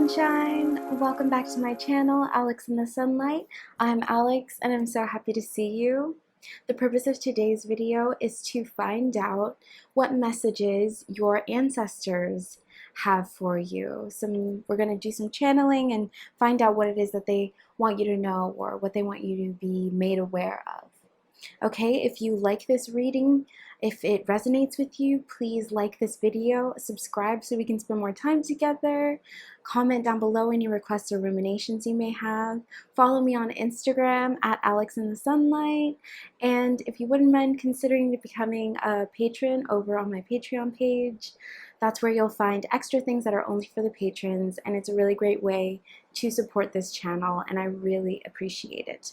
sunshine! Welcome back to my channel, Alex in the Sunlight. I'm Alex and I'm so happy to see you. The purpose of today's video is to find out what messages your ancestors have for you. We're going to do some channeling and find out what it is that they want you to know or what they want you to be made aware of. Okay, if you like this reading, if it resonates with you, please like this video, subscribe so we can spend more time together, comment down below any requests or ruminations you may have, follow me on Instagram at Alex in the Sunlight, and if you wouldn't mind considering becoming a patron over on my Patreon page, that's where you'll find extra things that are only for the patrons, and it's a really great way to support this channel, and I really appreciate it.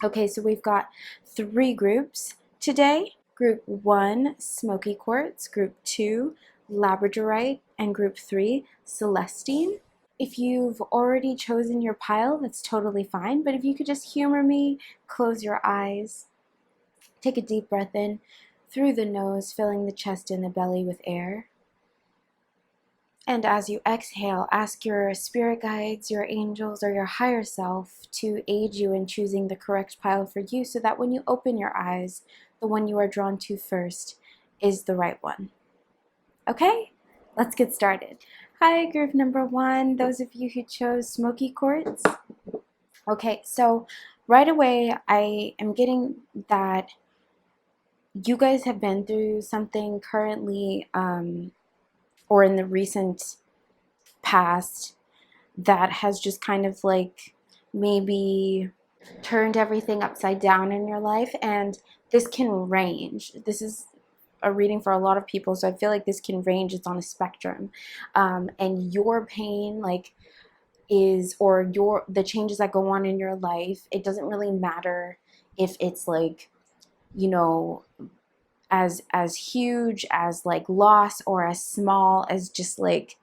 Okay, so we've got 3 groups today. Group 1, Smoky Quartz. Group 2, Labradorite. And Group 3, Celestine. If you've already chosen your pile, that's totally fine. But if you could just humor me, close your eyes. Take a deep breath in through the nose, filling the chest and the belly with air. And as you exhale, ask your spirit guides, your angels, or your higher self to aid you in choosing the correct pile for you so that when you open your eyes, the one you are drawn to first is the right one. Okay, let's get started. Hi, group number 1, those of you who chose Smoky Quartz. Okay, so right away, I am getting that you guys have been through something currently, or in the recent past that has just kind of like maybe turned everything upside down in your life, and this can range. This is a reading for a lot of people, so I feel like this can range. It's on a spectrum, and your pain the changes that go on in your life, it doesn't really matter if it's like, you know, as huge as like loss or as small as just like,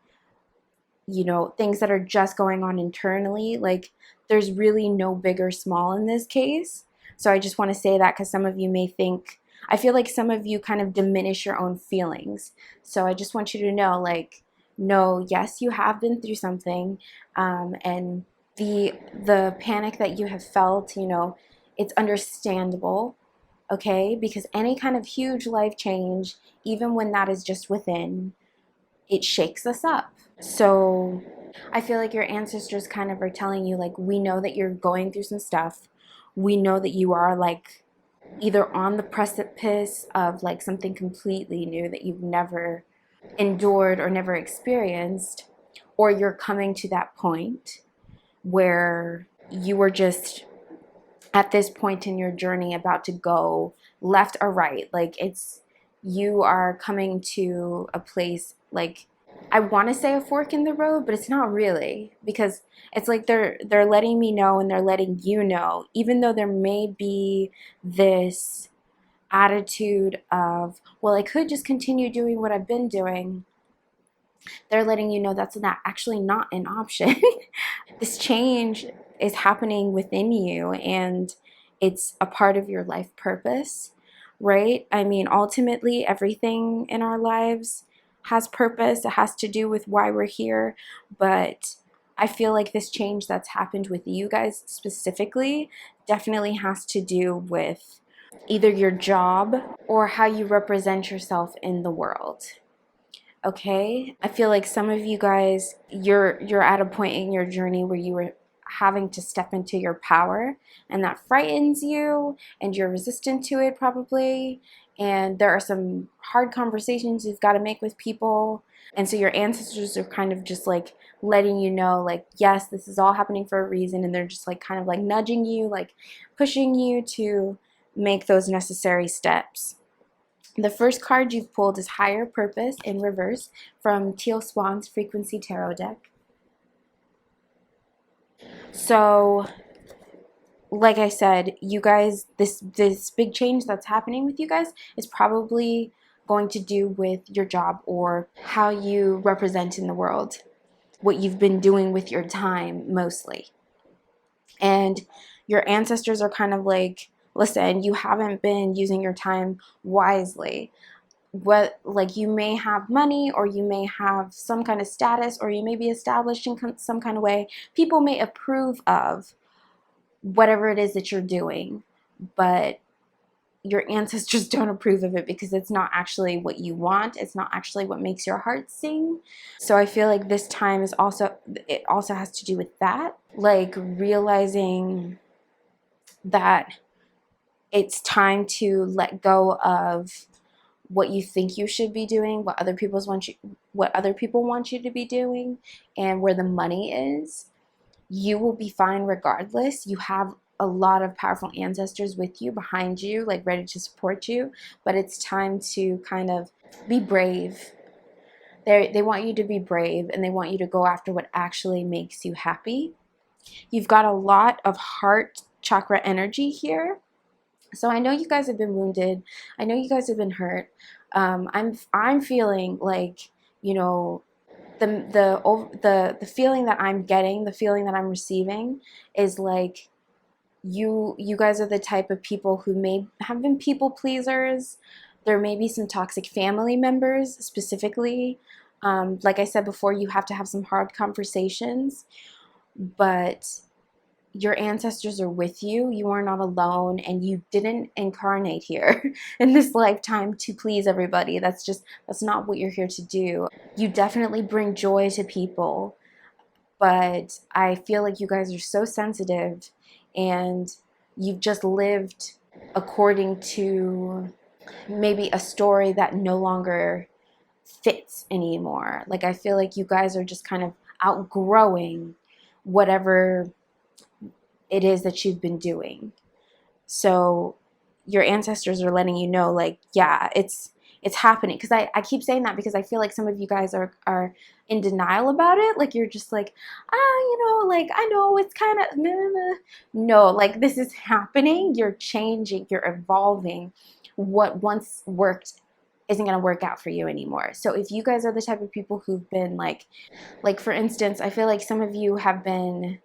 you know, things that are just going on internally. Like, there's really no big or small in this case. So I just want to say that because some of you may think, I feel like some of you kind of diminish your own feelings. So I just want you to know, like, no, yes, you have been through something, and the panic that you have felt, you know, it's understandable. Okay, because any kind of huge life change, even when that is just within, it shakes us up. So I feel like your ancestors kind of are telling you, like, we know that you're going through some stuff. We know that you are like either on the precipice of like something completely new that you've never endured or never experienced, or you're coming to that point where you are just at this point in your journey about to go left or right. Like, you are coming to a place, like, I want to say a fork in the road, but it's not really, because it's like they're letting me know and they're letting you know, even though there may be this attitude of, well, I could just continue doing what I've been doing. They're letting you know that's actually not an option. This change is happening within you, and it's a part of your life purpose, right? I mean, ultimately, everything in our lives has purpose. It has to do with why we're here. But I feel like this change that's happened with you guys specifically definitely has to do with either your job or how you represent yourself in the world. Okay, I feel like some of you guys, you're at a point in your journey where you were having to step into your power, and that frightens you and you're resistant to it probably, and there are some hard conversations you've got to make with people, and so your ancestors are kind of just like letting you know, like, yes, this is all happening for a reason, and they're just like kind of like nudging you, like pushing you to make those necessary steps. The first card you've pulled is Higher Purpose in reverse from Teal Swan's Frequency Tarot deck. So, like I said, you guys, this big change that's happening with you guys is probably going to do with your job or how you represent in the world, what you've been doing with your time mostly. And your ancestors are kind of like, listen, you haven't been using your time wisely. what, like, you may have money, or you may have some kind of status, or you may be established in some kind of way. People may approve of whatever it is that you're doing, but your ancestors don't approve of it because it's not actually what you want. It's not actually what makes your heart sing. So I feel like this time is also, it also has to do with that, like realizing that it's time to let go of what you think you should be doing, what other people want you to be doing, and where the money is. You will be fine regardless. You have a lot of powerful ancestors with you, behind you, like ready to support you. But it's time to kind of be brave. They want you to be brave, and they want you to go after what actually makes you happy. You've got a lot of heart chakra energy here. So I know you guys have been wounded. I know you guys have been hurt. I'm feeling like, you know, the feeling that I'm getting, the feeling that I'm receiving, is like you guys are the type of people who may have been people pleasers. There may be some toxic family members specifically. Like I said before, you have to have some hard conversations, but your ancestors are with you. You are not alone, and you didn't incarnate here in this lifetime to please everybody. That's not what you're here to do. You definitely bring joy to people, but I feel like you guys are so sensitive, and you've just lived according to maybe a story that no longer fits anymore. Like, I feel like you guys are just kind of outgrowing whatever it is that you've been doing. So your ancestors are letting you know, like, yeah, it's happening. Because I keep saying that because I feel like some of you guys are in denial about it. Like, you're just like, like, I know it's kind of, no, like, this is happening. You're changing, you're evolving. What once worked isn't going to work out for you anymore. So if you guys are the type of people who've been like for instance, I feel like some of you have been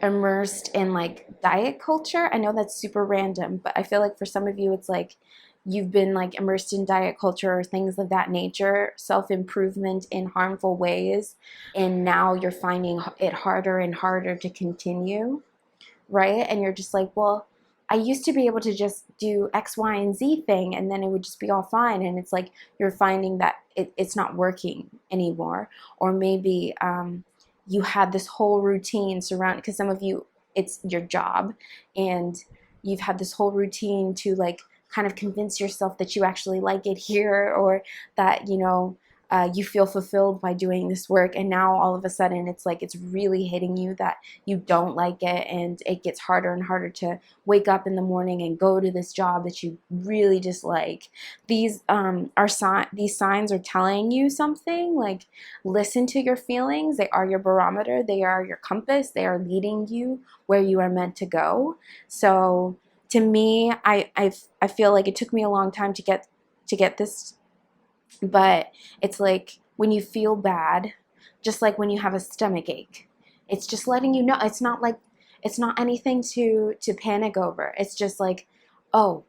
immersed in like diet culture. I know that's super random, but I feel like for some of you, it's like you've been like immersed in diet culture or things of that nature, self-improvement in harmful ways, and now you're finding it harder and harder to continue, right? And you're just like, well, I used to be able to just do X, Y, and Z thing, and then it would just be all fine. And it's like you're finding that it's not working anymore. Or maybe you had this whole routine surround, because some of you, it's your job, and you've had this whole routine to like kind of convince yourself that you actually like it here, or that you feel fulfilled by doing this work. And now all of a sudden it's like it's really hitting you that you don't like it, and it gets harder and harder to wake up in the morning and go to this job that you really dislike. These these signs are telling you something. Like, listen to your feelings. They are your barometer, they are your compass, they are leading you where you are meant to go. So to me, I feel like it took me a long time to get this, but it's like when you feel bad, just like when you have a stomach ache, it's just letting you know. It's not like, it's not anything to panic over. It's just like, oh,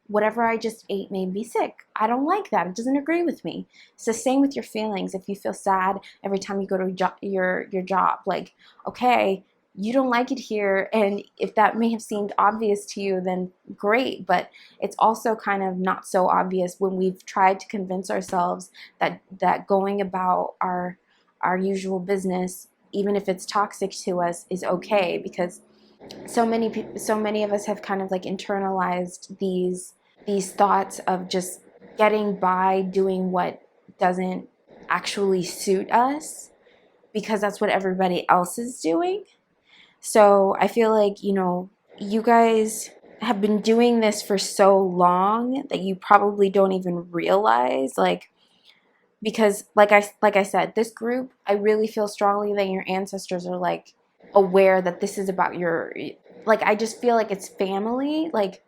whatever I just ate made me sick. I don't like that. It doesn't agree with me. It's the same with your feelings. If you feel sad every time you go to your job, like, okay, you don't like it here, and if that may have seemed obvious to you, then great. But it's also kind of not so obvious when we've tried to convince ourselves that going about our usual business, even if it's toxic to us, is okay, because so many of us have kind of like internalized these thoughts of just getting by doing what doesn't actually suit us because that's what everybody else is doing. So I feel like, you guys have been doing this for so long that you probably don't even realize, like, because like I said, this group, I really feel strongly that your ancestors are like aware that this is about your, like, I just feel like it's family. Like,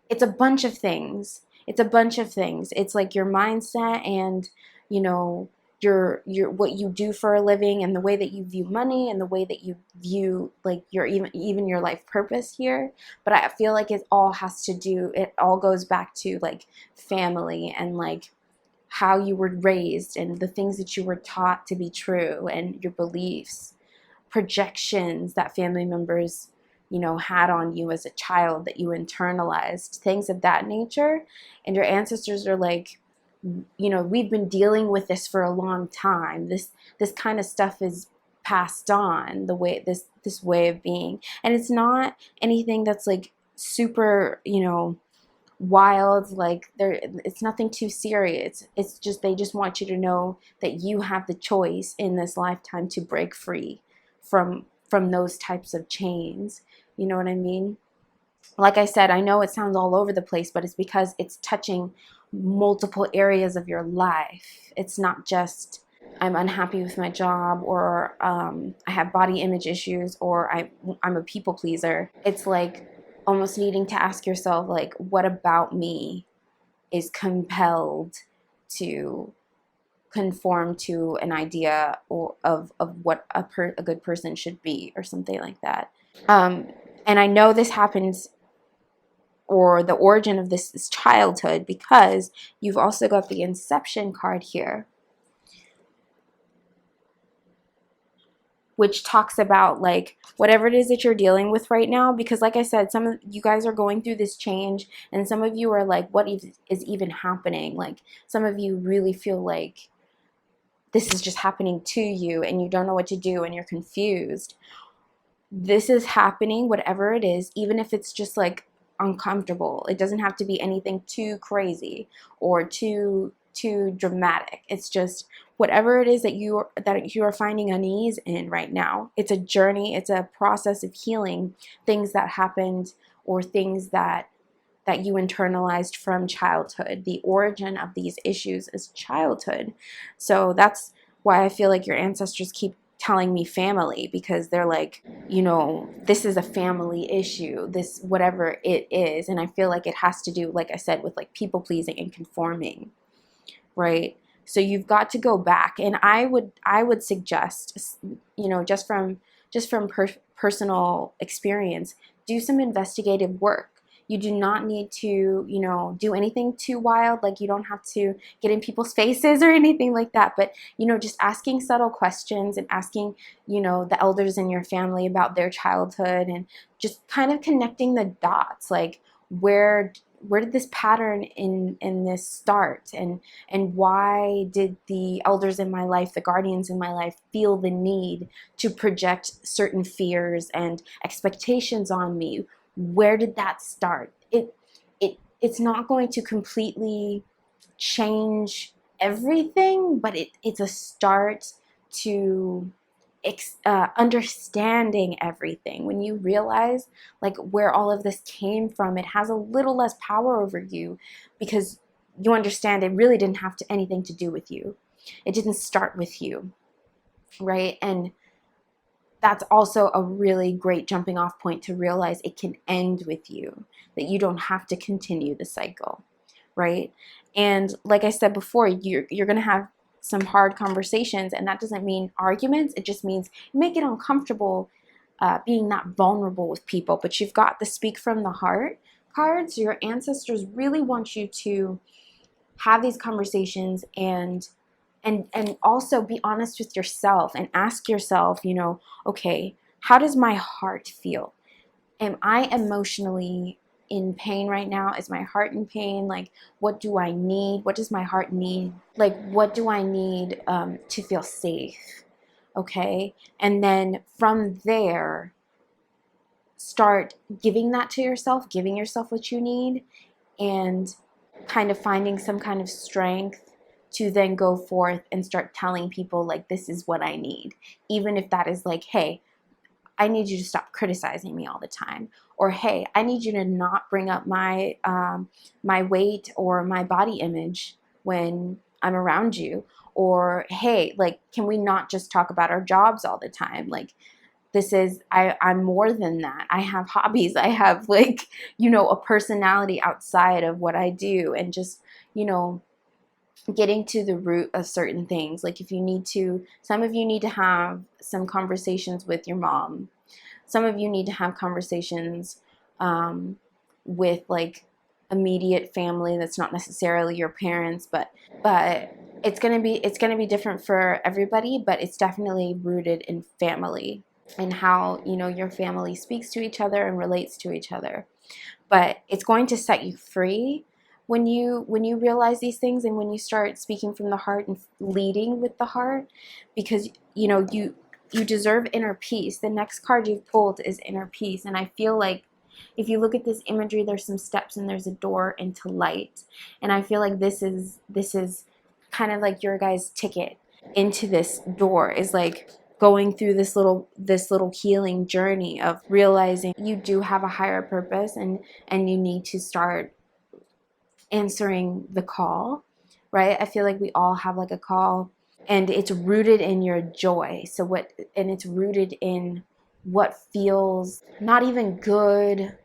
it's a bunch of things. It's a bunch of things. It's like your mindset, and you know your what you do for a living, and the way that you view money, and the way that you view like your even your life purpose here. But I feel like it all goes back to like family, and like how you were raised, and the things that you were taught to be true, and your beliefs, projections that family members, had on you as a child that you internalized, things of that nature. And your ancestors are like, we've been dealing with this for a long time. This kind of stuff is passed on, the way this way of being. And it's not anything that's like super, wild, like it's nothing too serious. It's just they just want you to know that you have the choice in this lifetime to break free from those types of chains. You know what I mean? Like I said, I know it sounds all over the place, but it's because it's touching multiple areas of your life. It's not just I'm unhappy with my job, or I have body image issues, or I'm a people pleaser. It's like almost needing to ask yourself, like, what about me is compelled to conform to an idea of what a good person should be, or something like that. And I know this happens, or the origin of this is childhood, because you've also got the Inception card here, which talks about like whatever it is that you're dealing with right now. Because like I said, some of you guys are going through this change, and some of you are like, what is even happening? Like some of you really feel like this is just happening to you, and you don't know what to do, and you're confused. This is happening, whatever it is, even if it's just like uncomfortable. It doesn't have to be anything too crazy or too dramatic. It's just whatever it is that you are finding unease in right now. It's a journey, it's a process of healing things that happened, or things that you internalized from childhood. The origin of these issues is childhood. So that's why I feel like your ancestors keep telling me family, because they're like, this is a family issue, this whatever it is. And I feel like it has to do, like I said, with like people pleasing and conforming, right? So you've got to go back, and I would suggest, just from personal experience, do some investigative work. You do not need to, do anything too wild. Like you don't have to get in people's faces or anything like that. But, just asking subtle questions, and asking, the elders in your family about their childhood, and just kind of connecting the dots. Like where did this pattern in this start, and why did the elders in my life, the guardians in my life, feel the need to project certain fears and expectations on me? Where did that start? It's not going to completely change everything, but it's a start to understanding everything. When you realize like where all of this came from, it has a little less power over you, because you understand it really didn't have anything to do with you. It didn't start with you, right? And that's also a really great jumping off point to realize it can end with you, that you don't have to continue the cycle, right? And like I said before, you're going to have some hard conversations, and that doesn't mean arguments. It just means you may get uncomfortable being that vulnerable with people. But you've got the speak from the heart cards. Your ancestors really want you to have these conversations, and also be honest with yourself, and ask yourself, okay, how does my heart feel? Am I emotionally in pain right now? Is my heart in pain? Like, what do I need? What does my heart need? Like, what do I need to feel safe? Okay. And then from there, start giving that to yourself, giving yourself what you need, and kind of finding some kind of strength to then go forth and start telling people, like, this is what I need. Even if that is like, hey, I need you to stop criticizing me all the time. Or, hey, I need you to not bring up my my weight or my body image when I'm around you. Or, hey, like, can we not just talk about our jobs all the time? Like, I'm more than that. I have hobbies. I have, like, a personality outside of what I do. And just, getting to the root of certain things. Like if you need to, some of you need to have some conversations with your mom. Some of you need to have conversations with like immediate family that's not necessarily your parents, but it's gonna be different for everybody, but it's definitely rooted in family and how, you know, your family speaks to each other and relates to each other. But it's going to set you free when you realize these things, and when you start speaking from the heart and leading with the heart, because you know you deserve inner peace. The next card you've pulled is inner peace, and I feel like if you look at this imagery, there's some steps and there's a door into light, and I feel like this is kind of like your guys' ticket into this door, is like going through this little healing journey of realizing you do have a higher purpose, and you need to start answering the call, right? I feel like we all have like a call, and it's rooted in your joy. And it's rooted in what feels not even good.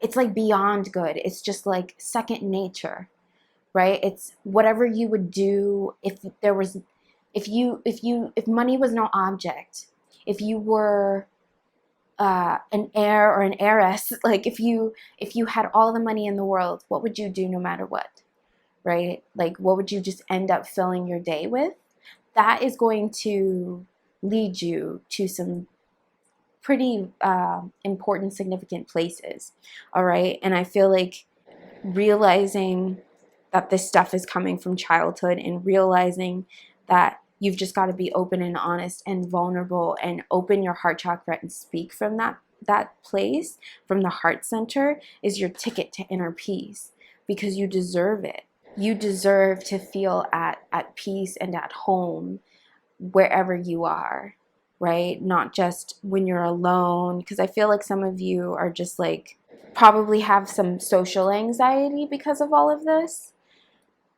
It's like beyond good. It's just like second nature, right? It's whatever you would do if there was, if money was no object, if you were an heir or an heiress, like if you had all the money in the world, what would you do no matter what, right? Like what would you just end up filling your day with? That is going to lead you to some pretty important, significant places, all right? And I feel like realizing that this stuff is coming from childhood, and realizing that you've just got to be open and honest and vulnerable and open your heart chakra and speak from that place, from the heart center, is your ticket to inner peace, because you deserve it. You deserve to feel at peace and at home wherever you are, right? Not just when you're alone, because I feel like some of you are just like probably have some social anxiety because of all of this.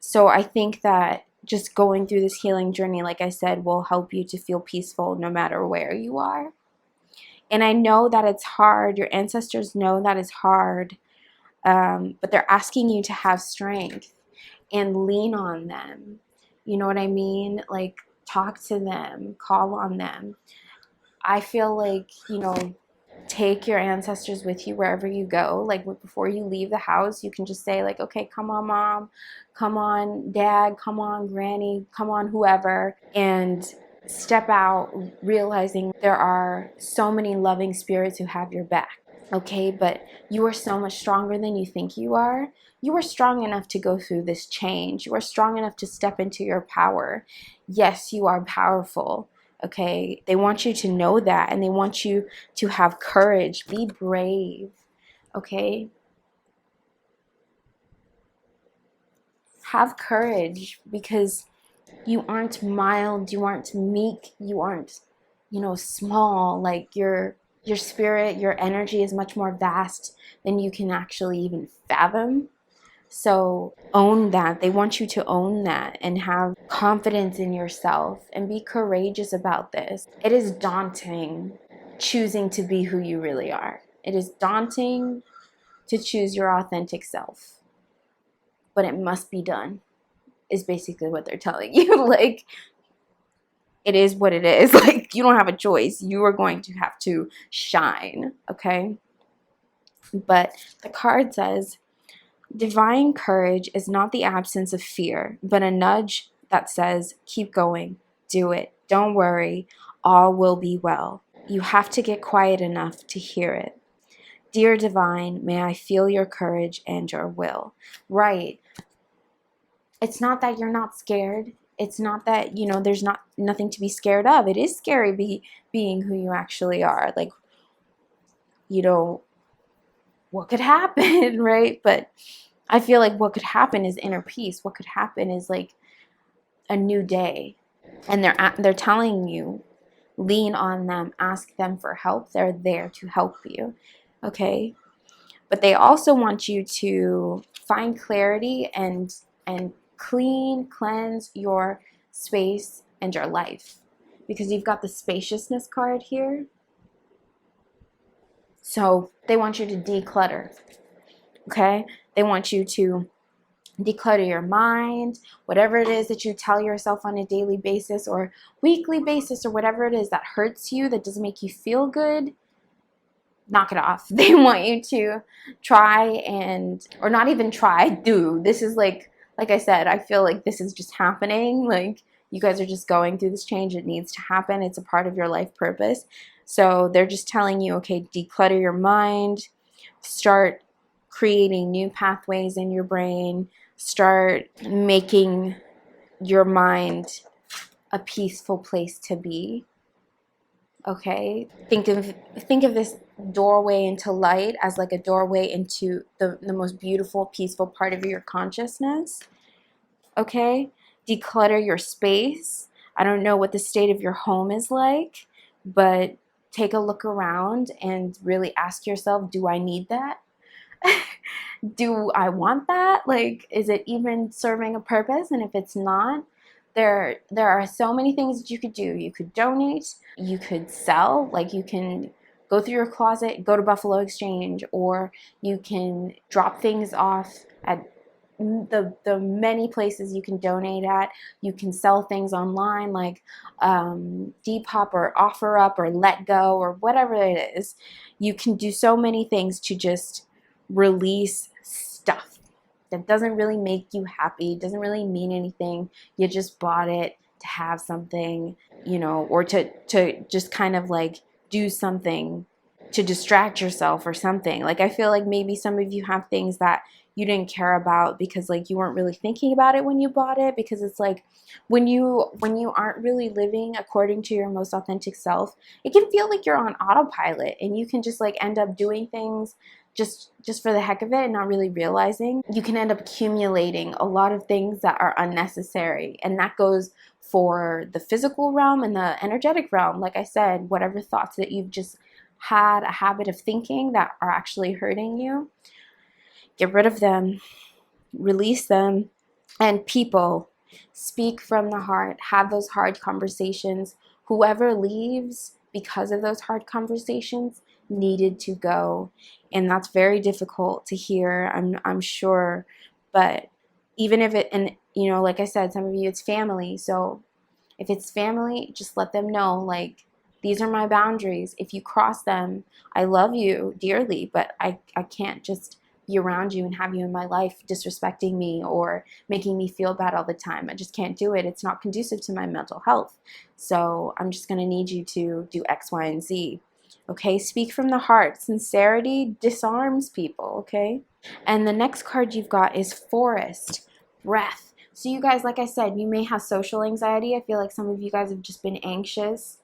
So I think that just going through this healing journey, like I said, will help you to feel peaceful no matter where you are. And I know that it's hard. Your ancestors know that it's hard, but they're asking you to have strength and lean on them. You know what I mean? Like talk to them, call on them. I feel like, you know, take your ancestors with you wherever you go. Like before you leave the house, you can just say like, okay, come on mom, come on dad, come on granny, come on whoever, and step out realizing there are so many loving spirits who have your back. Okay, but you are so much stronger than you think you are. You are strong enough to go through this change. You are strong enough to step into your power. Yes, you are powerful. Okay, they want you to know that, and they want you to have courage. Be brave. Okay, have courage, because you aren't mild, you aren't meek, you aren't, you know, small. Like your spirit, your energy is much more vast than you can actually even fathom. So own that. They want you to own that and have confidence in yourself and be courageous about this. It is daunting choosing to be who you really are. It is daunting to choose your authentic self, but it must be done, is basically what they're telling you. Like, it is what it is. Like, you don't have a choice. You are going to have to shine, okay? But the card says, divine courage is not the absence of fear, but a nudge that says, keep going, do it, don't worry, all will be well. You have to get quiet enough to hear it. Dear divine, may I feel your courage and your will. Right. It's not that you're not scared. It's not that, you know, there's nothing to be scared of. It is scary being who you actually are. Like, you know, what could happen, right? But I feel like what could happen is inner peace. What could happen is like a new day. And they're telling you, lean on them, ask them for help. They're there to help you. Okay? But they also want you to find clarity and cleanse your space and your life, because you've got the spaciousness card here. So they want you to declutter. Okay? They want you to declutter your mind, whatever it is that you tell yourself on a daily basis or weekly basis, or whatever it is that hurts you, that doesn't make you feel good, knock it off. They want you to try and, or not even try, do. This is like I said, I feel like this is just happening. Like, you guys are just going through this change. It needs to happen. It's a part of your life purpose. So they're just telling you, okay, declutter your mind, start creating new pathways in your brain, start making your mind a peaceful place to be. Okay, think of this doorway into light as like a doorway into the most beautiful, peaceful part of your consciousness. Okay, declutter your space. I don't know what the state of your home is like, but take a look around and really ask yourself, do I need that? Do I want that? Like, is it even serving a purpose? And if it's not, there are so many things that you could do. You could donate, you could sell, like you can go through your closet, go to Buffalo Exchange, or you can drop things off at the many places you can donate at. You can sell things online like Depop or OfferUp or Let Go or whatever it is. You can do so many things to just release stuff that doesn't really make you happy, doesn't really mean anything. You just bought it to have something, you know, or to just kind of like do something to distract yourself or something. Like, I feel like maybe some of you have things that you didn't care about because like you weren't really thinking about it when you bought it, because it's like when you aren't really living according to your most authentic self, it can feel like you're on autopilot and you can just like end up doing things just for the heck of it and not really realizing. You can end up accumulating a lot of things that are unnecessary, and that goes for the physical realm and the energetic realm. Like I said, whatever thoughts that you've just had a habit of thinking that are actually hurting you, get rid of them, release them. And people, speak from the heart, have those hard conversations. Whoever leaves because of those hard conversations needed to go, and that's very difficult to hear, I'm sure. But even if it, and you know, like I said, some of you it's family, so if it's family, just let them know, like, these are my boundaries. If you cross them, I love you dearly, but I can't just be around you and have you in my life disrespecting me or making me feel bad all the time. I just can't do it. It's not conducive to my mental health. So I'm just going to need you to do X, Y, and Z. Okay, speak from the heart. Sincerity disarms people, okay? And the next card you've got is Forest, breath. So you guys, like I said, you may have social anxiety. I feel like some of you guys have just been anxious,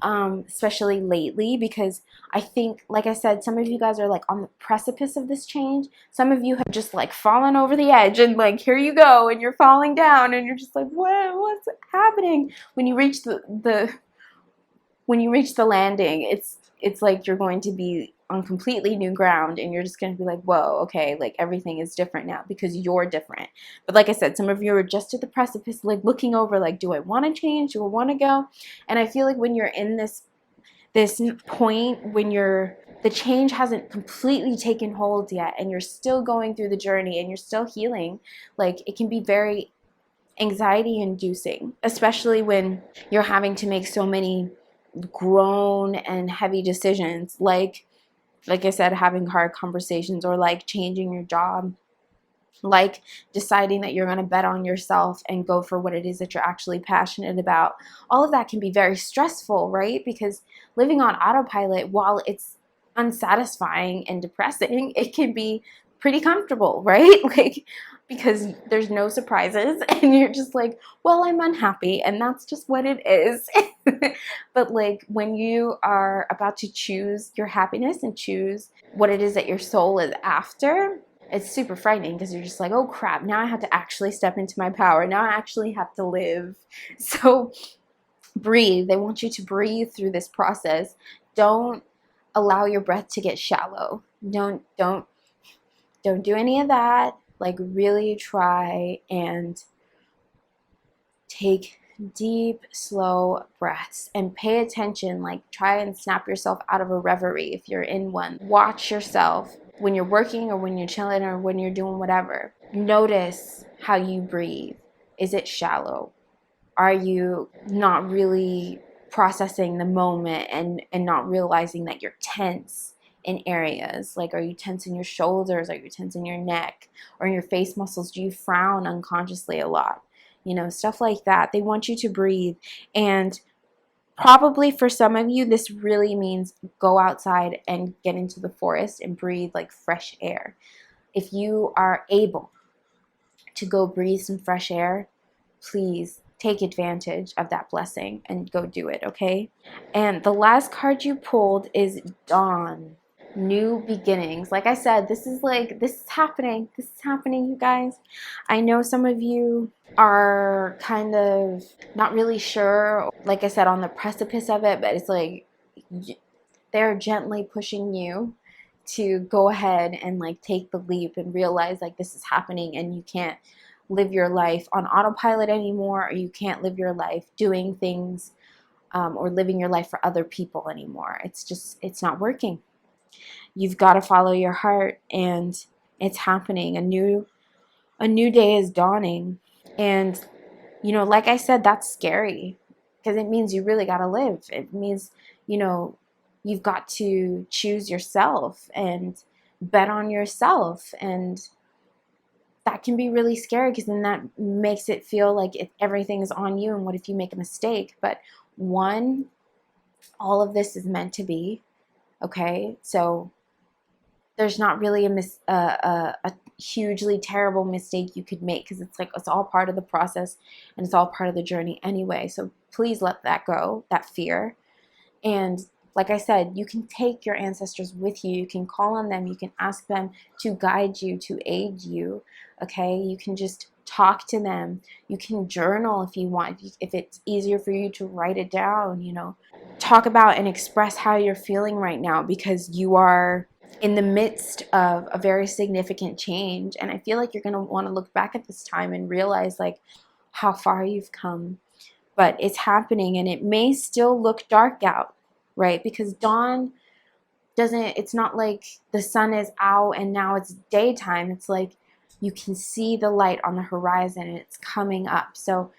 especially lately, because I think, like I said, some of you guys are like on the precipice of this change. Some of you have just like fallen over the edge and like, here you go, and you're falling down and you're just like, what's happening? When you reach the landing, it's like you're going to be on completely new ground, and you're just going to be like, whoa, okay, like everything is different now because you're different. But like I said, some of you are just at the precipice, like looking over, like, do I want to change? Do I want to go? And I feel like when you're in this point, when the change hasn't completely taken hold yet, and you're still going through the journey and you're still healing, like, it can be very anxiety inducing, especially when you're having to make so many grown and heavy decisions, like I said, having hard conversations, or like changing your job, like deciding that you're going to bet on yourself and go for what it is that you're actually passionate about. All of that can be very stressful, right? Because living on autopilot, while it's unsatisfying and depressing, it can be pretty comfortable, right? Like, because there's no surprises and you're just like, well, I'm unhappy and that's just what it is. But like, when you are about to choose your happiness and choose what it is that your soul is after, it's super frightening, because you're just like, oh crap, now I have to actually step into my power. Now I actually have to live. So breathe. They want you to breathe through this process. Don't allow your breath to get shallow. Don't do any of that. Like, really try and take deep, slow breaths and pay attention. Like, try and snap yourself out of a reverie if you're in one. Watch yourself when you're working or when you're chilling or when you're doing whatever. Notice how you breathe. Is it shallow? Are you not really processing the moment and not realizing that you're tense in areas? Like, are you tense in your shoulders? Are you tense in your neck or in your face muscles? Do you frown unconsciously a lot? Stuff like that. They want you to breathe. And probably for some of you, this really means go outside and get into the forest and breathe like fresh air. If you are able to go breathe some fresh air, please take advantage of that blessing and go do it, okay? And the last card you pulled is Dawn, new beginnings. Like I said, this is happening. This is happening, you guys. I know some of you are kind of not really sure, like I said, on the precipice of it, but it's like they're gently pushing you to go ahead and like take the leap and realize like this is happening, and you can't live your life on autopilot anymore, or you can't live your life doing things or living your life for other people anymore. It's not working. You've got to follow your heart, and it's happening. A new day is dawning. And like I said, that's scary because it means you really got to live. It means you've got to choose yourself and bet on yourself, and that can be really scary because then that makes it feel like everything is on you, and what if you make a mistake? But all of this is meant to be, okay? So there's not really a hugely terrible mistake you could make, because it's all part of the process and it's all part of the journey anyway. So please let that go, that fear. And like I said, you can take your ancestors with you. You can call on them. You can ask them to guide you, to aid you, okay? You can just talk to them. You can journal if you want, if it's easier for you to write it down, Talk about and express how you're feeling right now, because you are in the midst of a very significant change. And I feel like you're going to want to look back at this time and realize like how far you've come. But it's happening, and it may still look dark out, right? Because dawn it's not like the sun is out and now it's daytime. It's like you can see the light on the horizon and it's coming up. So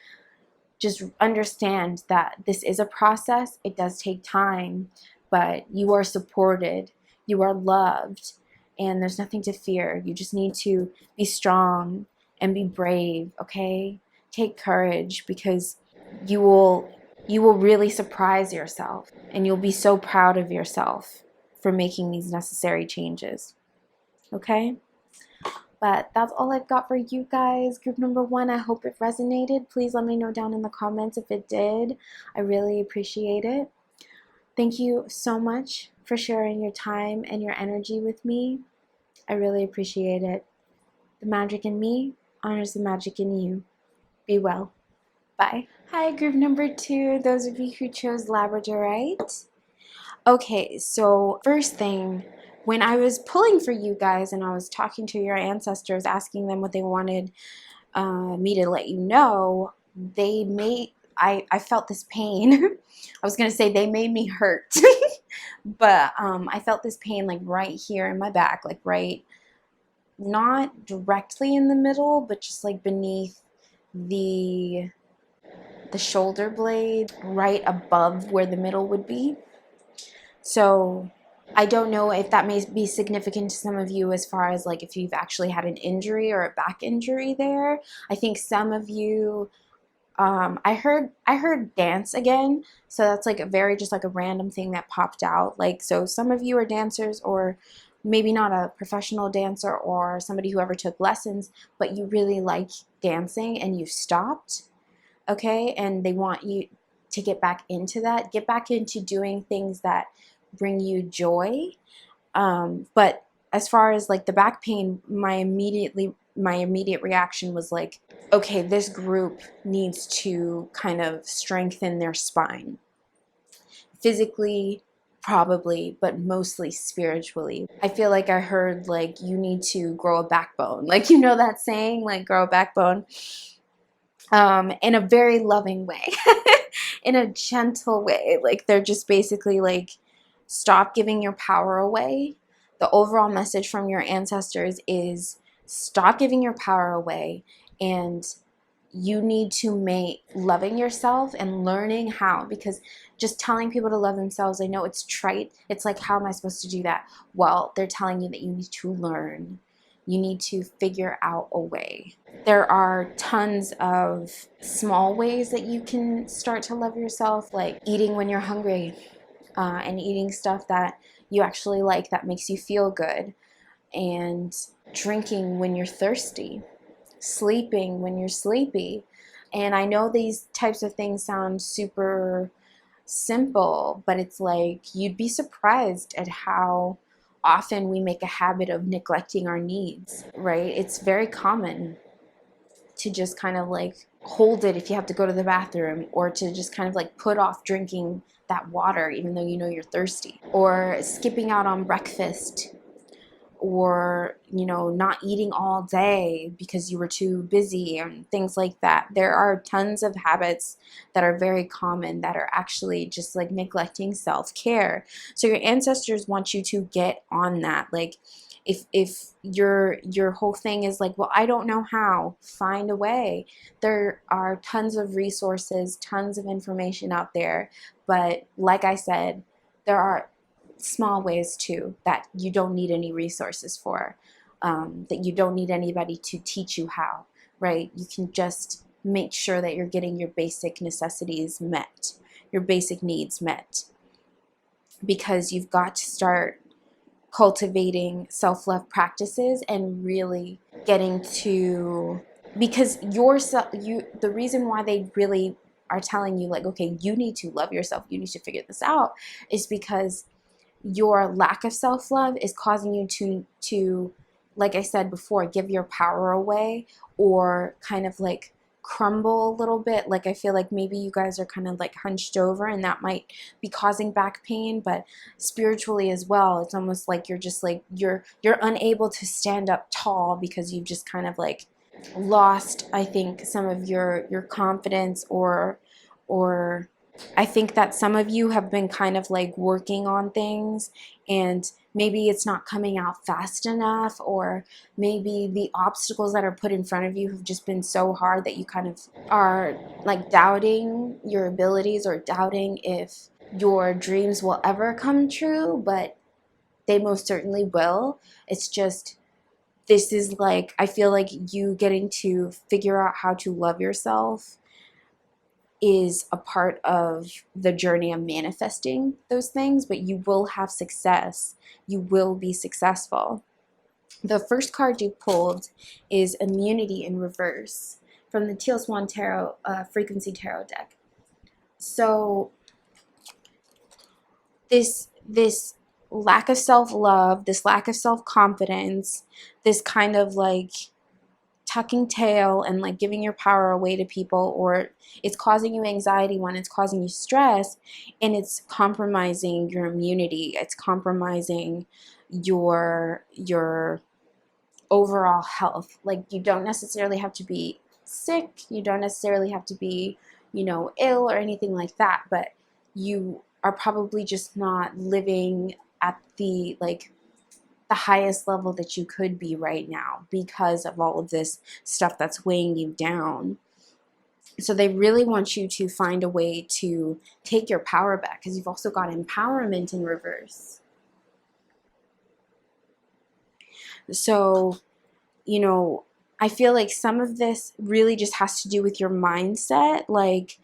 just understand that this is a process. It does take time, but you are supported, you are loved, and there's nothing to fear. You just need to be strong and be brave, okay? Take courage, because you will really surprise yourself, and you'll be so proud of yourself for making these necessary changes, okay? But that's all I've got for you guys. Group number 1, I hope it resonated. Please let me know down in the comments if it did. I really appreciate it. Thank you so much for sharing your time and your energy with me. I really appreciate it. The magic in me honors the magic in you. Be well. Bye. Hi, group number 2, those of you who chose labradorite. Okay, so first thing, when I was pulling for you guys and I was talking to your ancestors, asking them what they wanted me to let you know, I felt this pain. I was going to say they made me hurt, but I felt this pain like right here in my back, like right, not directly in the middle, but just like beneath the shoulder blade, right above where the middle would be. So I don't know if that may be significant to some of you as far as like if you've actually had an injury or a back injury there. I think some of you, I heard dance again. So that's like just like a random thing that popped out. Like, so some of you are dancers, or maybe not a professional dancer or somebody who ever took lessons, but you really like dancing and you stopped, okay? And they want you to get back into that, get back into doing things that bring you joy. But as far as like the back pain, my immediate reaction was like, okay, this group needs to kind of strengthen their spine. Physically, probably, but mostly spiritually. I feel like I heard like you need to grow a backbone. Like, that saying, like grow a backbone. In a very loving way, in a gentle way. Like they're just basically like, stop giving your power away. The overall message from your ancestors is stop giving your power away, and you need to make loving yourself and learning how, because just telling people to love themselves, I know it's trite. It's like, how am I supposed to do that? Well, they're telling you that you need to learn. You need to figure out a way. There are tons of small ways that you can start to love yourself, like eating when you're hungry, and eating stuff that you actually like, that makes you feel good, and drinking when you're thirsty, sleeping when you're sleepy. And I know these types of things sound super simple, but it's like, you'd be surprised at how often we make a habit of neglecting our needs, right? It's very common to just kind of like hold it if you have to go to the bathroom, or to just kind of like put off drinking that water even though you know you're thirsty, or skipping out on breakfast, or not eating all day because you were too busy, and things like that. There are tons of habits that are very common that are actually just like neglecting self-care. So your ancestors want you to get on that. Like, if your whole thing is like, well, I don't know how, find a way. There are tons of resources, tons of information out there, but like I said, there are small ways too that you don't need any resources for, that you don't need anybody to teach you how, right? You can just make sure that you're getting your basic necessities met, your basic needs met, because you've got to start cultivating self-love practices and really getting to, because the reason why they really are telling you like, okay, you need to love yourself, you need to figure this out, is because your lack of self-love is causing you to, like I said before, give your power away, or kind of like crumble a little bit. Like, I feel like maybe you guys are kind of like hunched over, and that might be causing back pain. But spiritually as well, it's almost like you're just like, you're unable to stand up tall, because you've just kind of like lost, I think, some of your confidence, or I think that some of you have been kind of like working on things, and maybe it's not coming out fast enough, or maybe the obstacles that are put in front of you have just been so hard that you kind of are like doubting your abilities, or doubting if your dreams will ever come true. But they most certainly will. It's just, this is like, I feel like you getting to figure out how to love yourself is a part of the journey of manifesting those things, but you will have success. You will be successful. The first card you pulled is Immunity in Reverse from the Teal Swan Tarot Frequency Tarot deck. So this lack of self-love, this lack of self-confidence, this kind of like tucking tail and like giving your power away to people, or it's causing you anxiety, when it's causing you stress, and it's compromising your immunity, it's compromising your overall health. Like, you don't necessarily have to be sick, you don't necessarily have to be ill or anything like that, but you are probably just not living at the highest level that you could be right now, because of all of this stuff that's weighing you down. So they really want you to find a way to take your power back, because you've also got empowerment in reverse. So, I feel like some of this really just has to do with your mindset. Like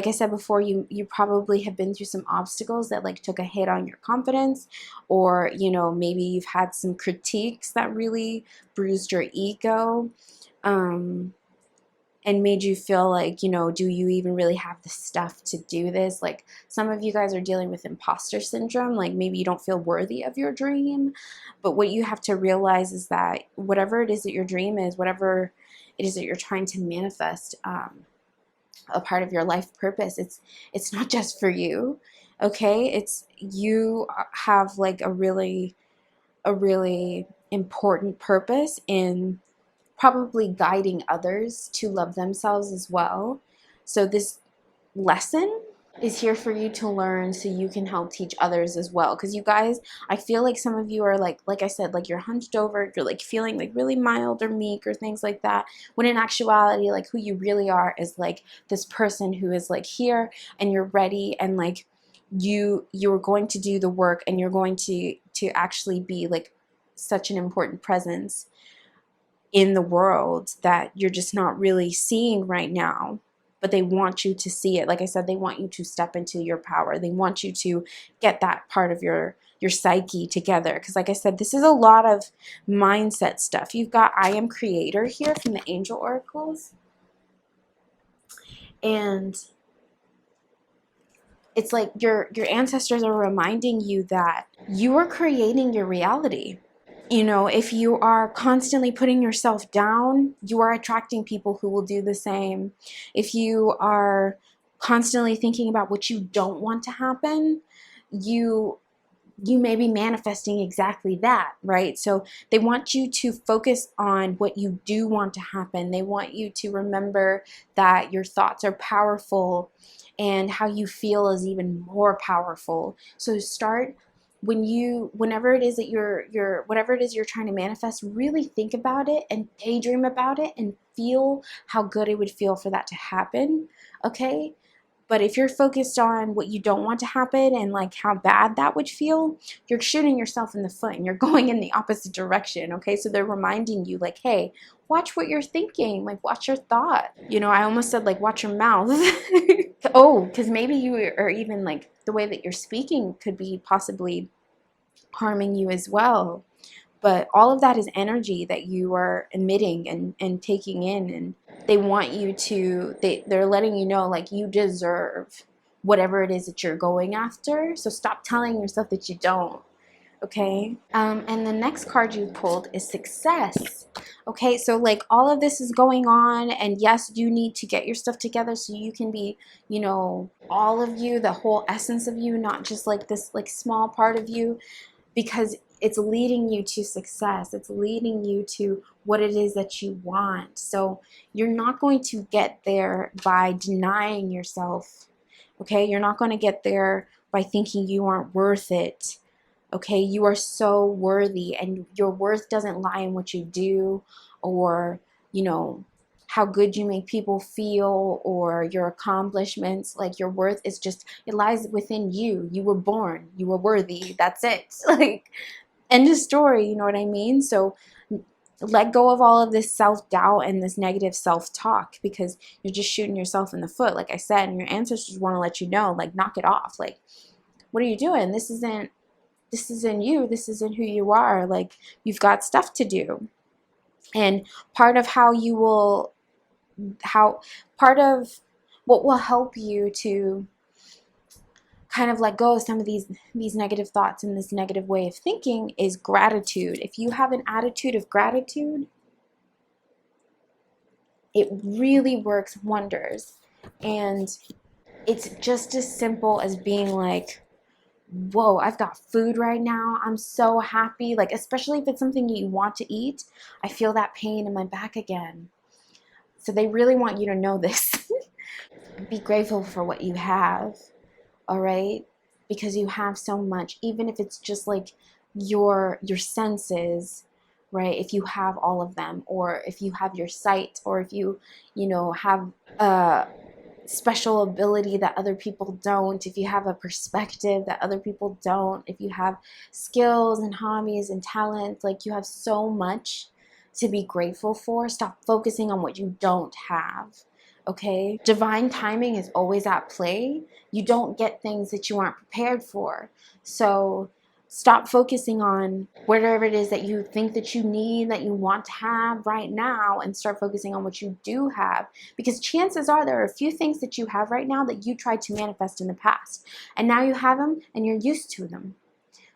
I said before, you probably have been through some obstacles that like took a hit on your confidence, or maybe you've had some critiques that really bruised your ego, and made you feel like, do you even really have the stuff to do this? Like, some of you guys are dealing with imposter syndrome. Like, maybe you don't feel worthy of your dream. But what you have to realize is that whatever it is that your dream is, whatever it is that you're trying to manifest, a part of your life purpose, it's not just for you, okay? It's, you have like a really important purpose in probably guiding others to love themselves as well. So this lesson is here for you to learn so you can help teach others as well. Because you guys, I feel like some of you are like I said, like you're hunched over, you're like feeling like really mild or meek or things like that, when in actuality, like who you really are is like this person who is like here and you're ready, and like you're going to do the work, and you're going to actually be like such an important presence in the world that you're just not really seeing right now, but they want you to see it. Like I said, they want you to step into your power. They want you to get that part of your psyche together, because like I said, this is a lot of mindset stuff. You've got I am creator here from the angel oracles, and it's like your ancestors are reminding you that you are creating your reality. You know, if you are constantly putting yourself down, you are attracting people who will do the same. If you are constantly thinking about what you don't want to happen, you may be manifesting exactly that, right? So they want you to focus on what you do want to happen. They want you to remember that your thoughts are powerful, and how you feel is even more powerful. So start whenever it is that whatever it is you're trying to manifest, really think about it and daydream about it and feel how good it would feel for that to happen. Okay? But if you're focused on what you don't want to happen and like how bad that would feel, you're shooting yourself in the foot and you're going in the opposite direction. Okay, so they're reminding you like, hey, watch what you're thinking, like watch your thought. You know, I almost said like watch your mouth. Oh, because maybe you are even like the way that you're speaking could be possibly harming you as well. But all of that is energy that you are emitting and taking in, and they want you to they're letting you know like you deserve whatever it is that you're going after. So stop telling yourself that you don't. Okay, and the next card you pulled is success. Okay, so like all of this is going on, and yes, you need to get your stuff together so you can be, you know, all of you, the whole essence of you, not just like this like small part of you, because it's leading you to success. It's leading you to what it is that you want. So you're not going to get there by denying yourself. Okay, you're not going to get there by thinking you aren't worth it. Okay, you are so worthy, and your worth doesn't lie in what you do, or, you know, how good you make people feel, or your accomplishments. Like your worth is just, it lies within you. You were born, you were worthy. That's it. Like, end of story, you know what I mean? So let go of all of this self-doubt and this negative self-talk, because you're just shooting yourself in the foot, like I said, and your ancestors want to let you know, like, knock it off. Like, what are you doing? This isn't you. This isn't who you are. Like, you've got stuff to do. And part of part of what will help you to kind of let go of some of these negative thoughts and this negative way of thinking is gratitude. If you have an attitude of gratitude, it really works wonders. And it's just as simple as being like, whoa, I've got food right now. I'm so happy. Like, especially if it's something you want to eat, I feel that pain in my back again. So they really want you to know this. Be grateful for what you have, all right? Because you have so much, even if it's just like your senses, right? If you have all of them, or if you have your sight, or if you know, have a special ability that other people don't, if you have a perspective that other people don't, if you have skills and hobbies and talents, like you have so much to be grateful for. Stop focusing on what you don't have. Okay? Divine timing is always at play. You don't get things that you aren't prepared for. So stop focusing on whatever it is that you think that you need, that you want to have right now, and start focusing on what you do have. Because chances are there are a few things that you have right now that you tried to manifest in the past. And now you have them and you're used to them.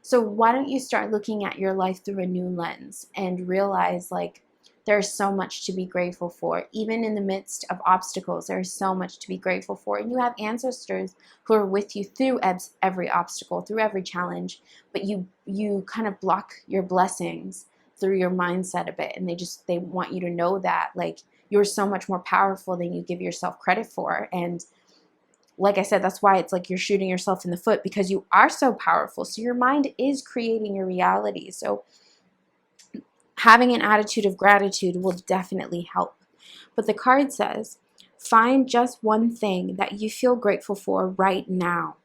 So why don't you start looking at your life through a new lens and realize, like, there's so much to be grateful for. Even in the midst of obstacles, there's so much to be grateful for. And you have ancestors who are with you through every obstacle, through every challenge. But you kind of block your blessings through your mindset a bit. And they want you to know that, like, you're so much more powerful than you give yourself credit for. And like I said, that's why it's like you're shooting yourself in the foot, because you are so powerful. So your mind is creating your reality. So having an attitude of gratitude will definitely help. But the card says, find just one thing that you feel grateful for right now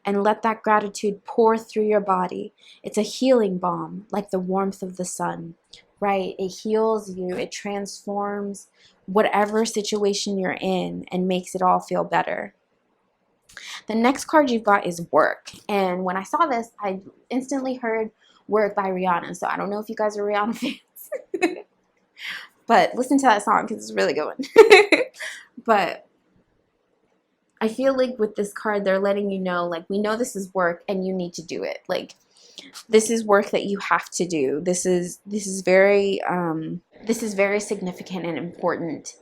and let that gratitude pour through your body. It's a healing balm, like the warmth of the sun, right? It heals you, it transforms whatever situation you're in and makes it all feel better. The next card you've got is Work. And when I saw this, I instantly heard Work by Rihanna. So I don't know if you guys are Rihanna fans, but listen to that song because it's a really good one. But I feel like with this card, they're letting you know, like, we know this is work and you need to do it. Like, this is work that you have to do. This is very significant and important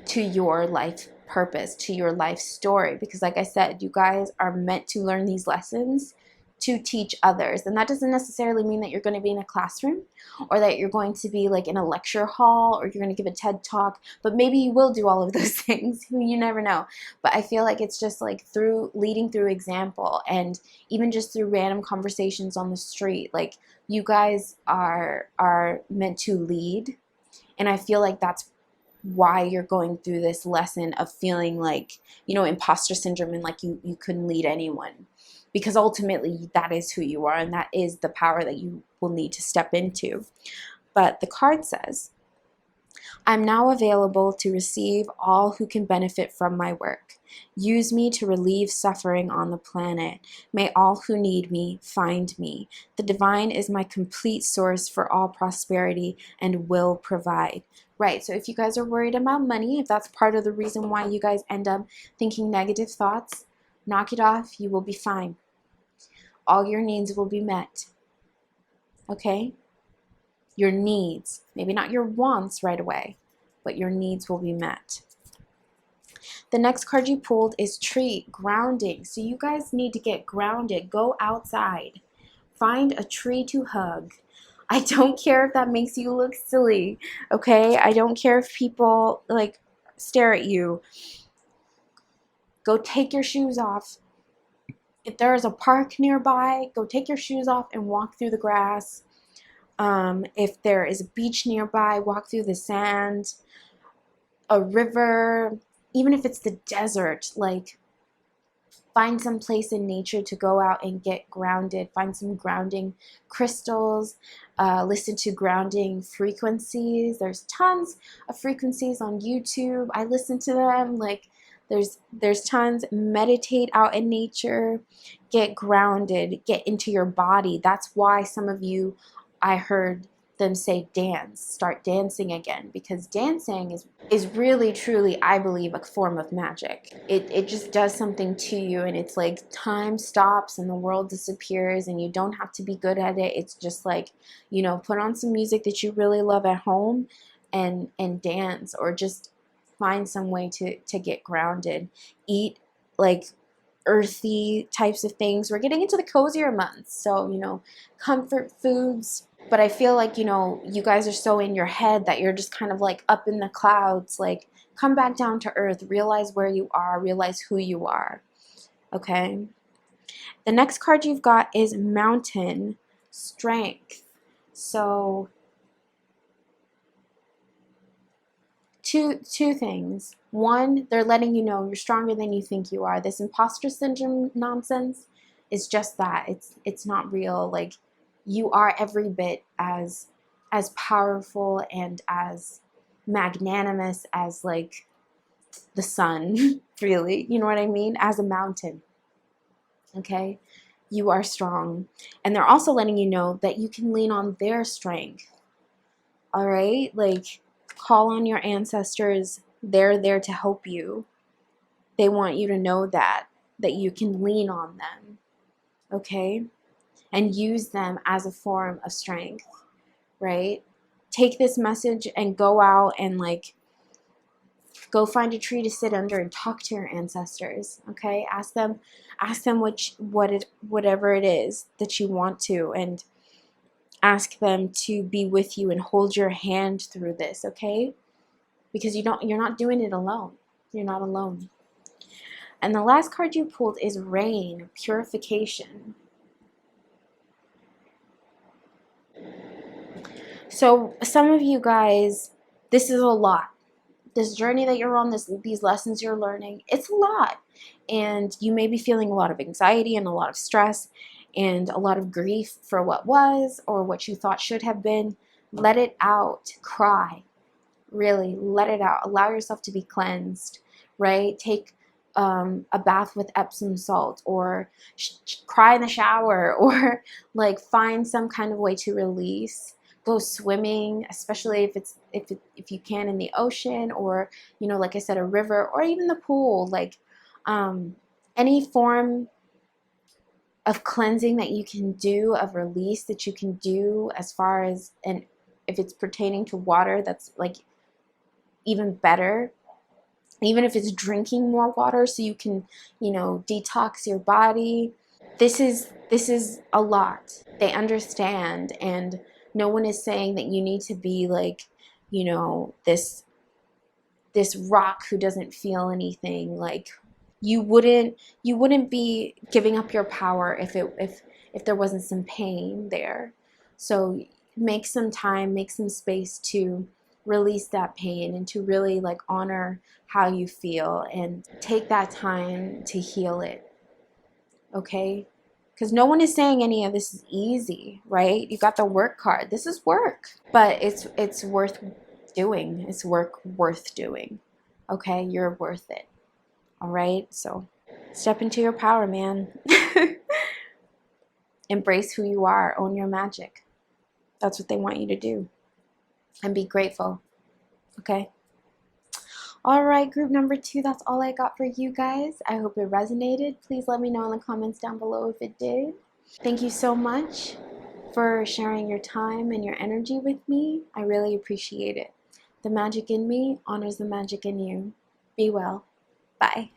to your life purpose, to your life story, because like I said, you guys are meant to learn these lessons to teach others. And that doesn't necessarily mean that you're going to be in a classroom or that you're going to be like in a lecture hall or you're going to give a TED talk, but maybe you will do all of those things. You never know. But I feel like it's just like through leading through example, and even just through random conversations on the street. Like, you guys are meant to lead, and I feel like that's why you're going through this lesson of feeling like, imposter syndrome, and like you couldn't lead anyone, because ultimately that is who you are and that is the power that you will need to step into. But the card says, I'm now available to receive all who can benefit from my work. Use me to relieve suffering on the planet. May all who need me find me. The divine is my complete source for all prosperity and will provide. Right, so if you guys are worried about money, if that's part of the reason why you guys end up thinking negative thoughts, knock it off. You will be fine. All your needs will be met. Okay? Your needs, maybe not your wants right away, but your needs will be met. The next card you pulled is Tree, grounding. So you guys need to get grounded. Go outside. Find a tree to hug. I don't care if that makes you look silly, okay? I don't care if people like stare at you. Go take your shoes off. If there is a park nearby, go take your shoes off and walk through the grass. If there is a beach nearby, walk through the sand, a river, even if it's the desert, like, find some place in nature to go out and get grounded. Find some grounding crystals. Listen to grounding frequencies. There's tons of frequencies on YouTube. I listen to them. Like, there's tons. Meditate out in nature. Get grounded. Get into your body. That's why some of you, I heard them say dance. Start dancing again, because dancing is really, truly, I believe, a form of magic. It just does something to you, and it's like time stops and the world disappears, and you don't have to be good at it. It's just like, put on some music that you really love at home and dance, or just find some way to get grounded. Eat like earthy types of things. We're getting into the cozier months, so comfort foods. But I feel like, you guys are so in your head that you're just kind of like up in the clouds. Like, come back down to earth, realize where you are, realize who you are. Okay? The next card you've got is Mountain, strength. So two things. One, they're letting you know you're stronger than you think you are. This imposter syndrome nonsense is just that. It's not real. Like, you are every bit as powerful and as magnanimous as like the sun, really. You know what I mean? As a mountain. Okay? You are strong. And they're also letting you know that you can lean on their strength. All right? Like, call on your ancestors. They're there to help you. They want you to know that you can lean on them. Okay? And use them as a form of strength, right? Take this message and go out and like go find a tree to sit under and talk to your ancestors, okay? Ask them whatever it is that you want to, and ask them to be with you and hold your hand through this, okay? Because you're not doing it alone. You're not alone. And the last card you pulled is Rain, Purification. So some of you guys, this is a lot. This journey that you're on, these lessons you're learning, it's a lot. And you may be feeling a lot of anxiety and a lot of stress and a lot of grief for what was or what you thought should have been. Let it out. Cry. Really, let it out. Allow yourself to be cleansed, right? Take a bath with Epsom salt, or cry in the shower, or like find some kind of way to release. Go swimming, especially if you can, in the ocean, or like I said, a river, or even the pool. Like any form of cleansing that you can do, of release that you can do, as far as, and if it's pertaining to water, that's like even better. Even if it's drinking more water so you can detox your body. This is a lot. They understand, and no one is saying that you need to be like this rock who doesn't feel anything. Like you wouldn't be giving up your power if there wasn't some pain there. So make some time, make some space to release that pain and to really like honor how you feel and take that time to heal it. Okay? Because no one is saying any of this is easy, right? You got the work card. This is work, but it's worth doing. It's work worth doing. Okay? You're worth it. All right? So step into your power, man. Embrace who you are. Own your magic. That's what they want you to do. And be grateful. Okay? All right, group number 2, that's all I got for you guys. I hope it resonated. Please let me know in the comments down below if it did. Thank you so much for sharing your time and your energy with me. I really appreciate it. The magic in me honors the magic in you. Be well. Bye.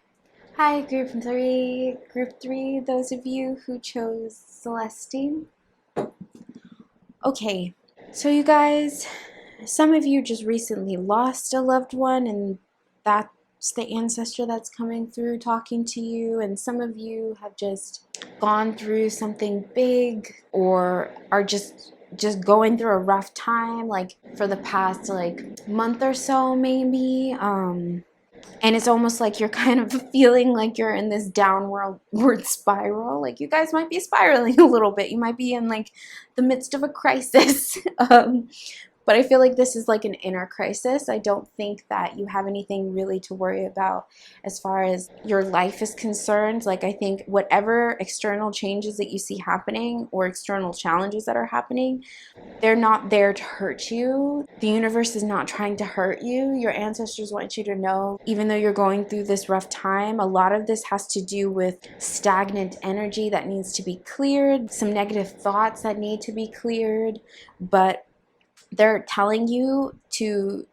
Hi, group 3. Group 3, those of you who chose Celestine. Okay, so you guys, some of you just recently lost a loved one, and that's the ancestor that's coming through talking to you. And some of you have just gone through something big, or are just going through a rough time, like for the past like month or so maybe. And it's almost like you're kind of feeling like you're in this downward spiral. Like you guys might be spiraling a little bit. You might be in like the midst of a crisis. But I feel like this is like an inner crisis. I don't think that you have anything really to worry about as far as your life is concerned. Like I think whatever external changes that you see happening or external challenges that are happening, they're not there to hurt you. The universe is not trying to hurt you. Your ancestors want you to know, even though you're going through this rough time, a lot of this has to do with stagnant energy that needs to be cleared, some negative thoughts that need to be cleared, but they're telling you to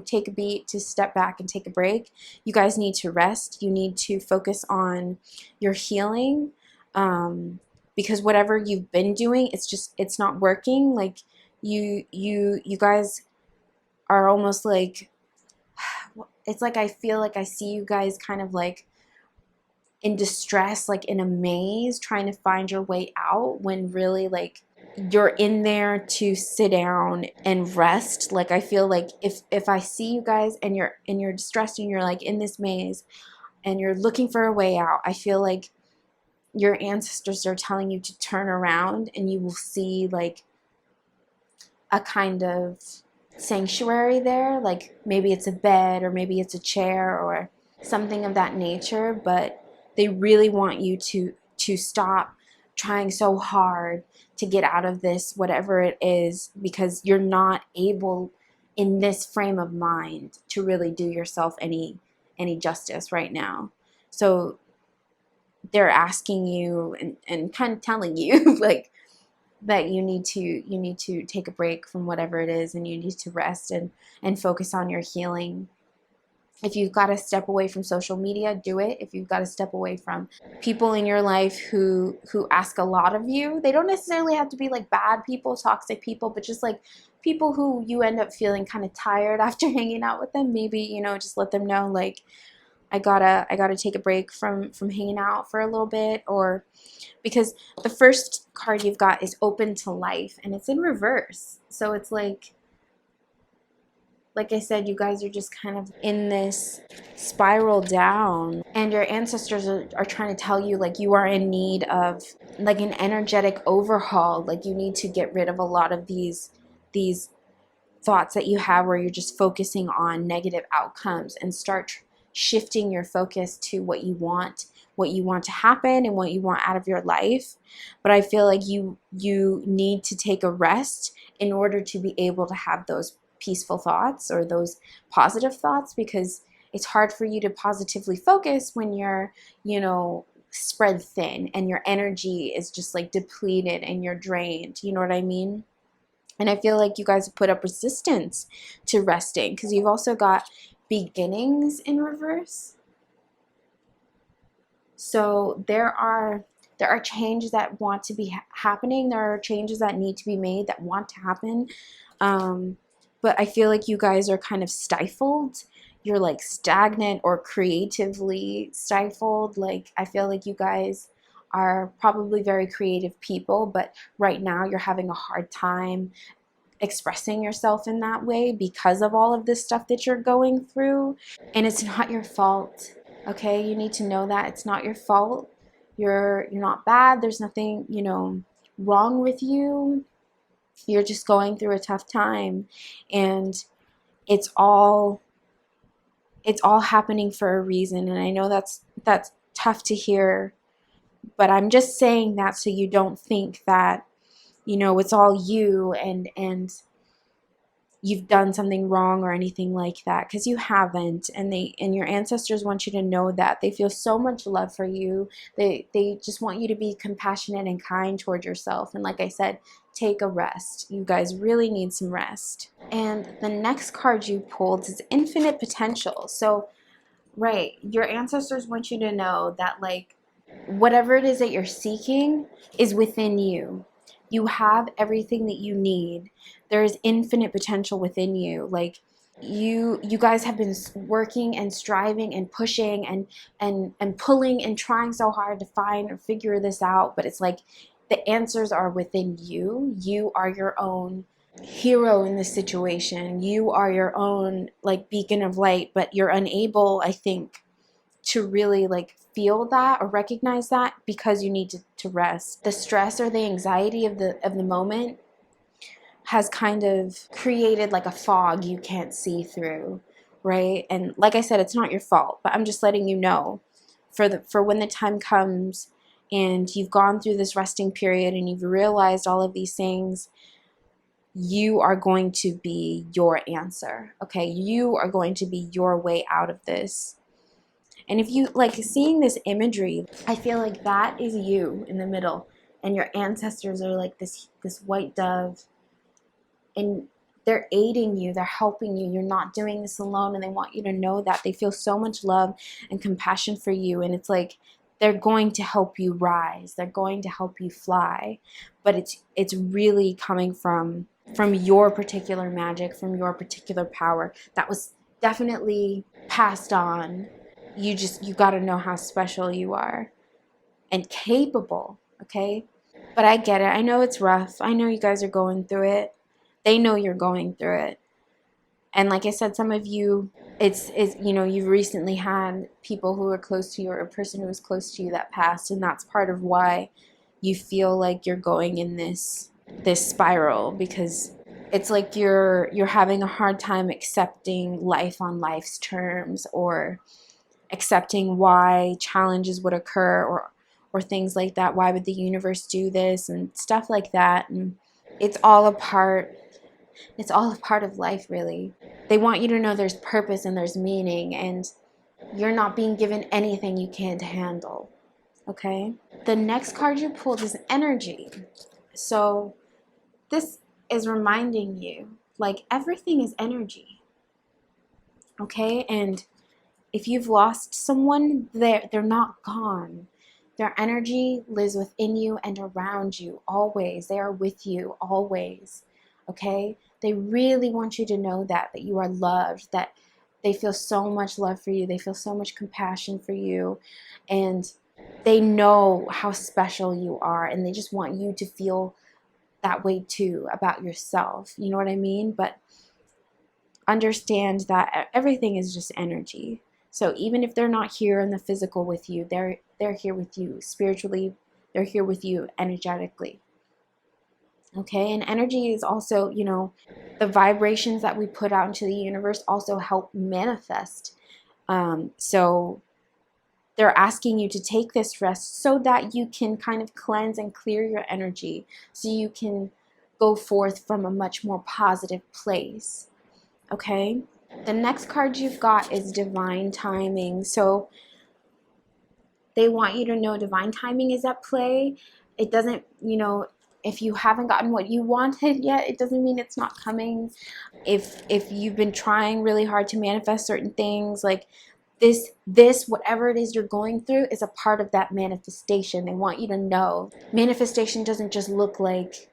take a beat, to step back and take a break. You guys need to rest. You need to focus on your healing, because whatever you've been doing, it's not working. Like you guys are almost like, it's like I feel like I see you guys kind of like in distress, like in a maze, trying to find your way out, when really like you're in there to sit down and rest. Like I feel like if I see you guys and you're distressed and you're like in this maze and you're looking for a way out, I feel like your ancestors are telling you to turn around, and you will see like a kind of sanctuary there. Like maybe it's a bed, or maybe it's a chair, or something of that nature. But they really want you to stop trying so hard to get out of this, whatever it is, because you're not able in this frame of mind to really do yourself any justice right now. So they're asking you and kind of telling you like that you need to take a break from whatever it is, and you need to rest and focus on your healing. If you've got to step away from social media, do it. If you've got to step away from people in your life who ask a lot of you, they don't necessarily have to be like bad people, toxic people, but just like people who you end up feeling kind of tired after hanging out with them. Maybe, just let them know like, I gotta take a break from hanging out for a little bit, or because the first card you've got is open to life, and it's in reverse. So it's like I said, you guys are just kind of in this spiral down, and your ancestors are trying to tell you like you are in need of like an energetic overhaul. Like you need to get rid of a lot of these thoughts that you have where you're just focusing on negative outcomes, and start shifting your focus to what you want to happen and what you want out of your life. But I feel like you need to take a rest in order to be able to have those peaceful thoughts or those positive thoughts, because it's hard for you to positively focus when you're, spread thin and your energy is just like depleted and you're drained. You know what I mean? And I feel like you guys have put up resistance to resting, because you've also got beginnings in reverse. So there are changes that want to be happening. There are changes that need to be made that want to happen. But I feel like you guys are kind of stifled. You're like stagnant or creatively stifled. Like I feel like you guys are probably very creative people, but right now you're having a hard time expressing yourself in that way because of all of this stuff that you're going through. And it's not your fault. Okay? You need to know that it's not your fault. You're not bad. There's nothing, wrong with you. You're just going through a tough time, and it's all happening for a reason. And I know that's tough to hear, but I'm just saying that so you don't think that it's all you and you've done something wrong or anything like that, because you haven't. And your ancestors want you to know that they feel so much love for you. They just want you to be compassionate and kind toward yourself. And like I said, take a rest. You guys really need some rest. And the next card you pulled is infinite potential. So right, your ancestors want you to know that like whatever it is that you're seeking is within you. You have everything that you need. There is infinite potential within you. Like you guys have been working and striving and pushing and pulling and trying so hard to find or figure this out, but it's like the answers are within you. You are your own hero in this situation. You are your own like beacon of light, but you're unable, I think, to really like feel that or recognize that because you need to rest. The stress or the anxiety of the moment has kind of created like a fog you can't see through, right? And like I said, it's not your fault, but I'm just letting you know for when the time comes and you've gone through this resting period and you've realized all of these things, you are going to be your answer, okay? You are going to be your way out of this. And if you like seeing this imagery, I feel like that is you in the middle, and your ancestors are like this white dove, and they're aiding you, they're helping you. You're not doing this alone, and they want you to know that. They feel so much love and compassion for you, and it's like they're going to help you rise. They're going to help you fly. But it's really coming from your particular magic, from your particular power that was definitely passed on. You got to know how special you are and capable, okay? But I get it. I know it's rough. I know you guys are going through it. They know you're going through it. And like I said, some of you, it's you've recently had people who are close to you or a person who was close to you that passed, and that's part of why you feel like you're going in this spiral, because it's like you're having a hard time accepting life on life's terms, or accepting why challenges would occur, or things like that. Why would the universe do this and stuff like that? And it's all a part of life, really. They want you to know there's purpose and there's meaning, and you're not being given anything you can't handle, okay? The next card you pulled is energy. So this is reminding you like everything is energy, okay? And if you've lost someone, they're not gone. Their energy lives within you and around you always. They are with you always, okay? They really want you to know that you are loved, that They feel so much love for you. They feel so much compassion for you. And they know how special you are. And they just want you to feel that way too about yourself. You know what I mean? But understand that everything is just energy. So even if they're not here in the physical with you, they're here with you spiritually. They're here with you energetically. Okay, and energy is also, the vibrations that we put out into the universe also help manifest. So they're asking you to take this rest so that you can kind of cleanse and clear your energy, so you can go forth from a much more positive place. Okay, the next card you've got is divine timing. So they want you to know divine timing is at play. It doesn't, if you haven't gotten what you wanted yet, it doesn't mean it's not coming. If you've been trying really hard to manifest certain things, like this whatever it is you're going through is a part of that manifestation. They want you to know manifestation doesn't just look like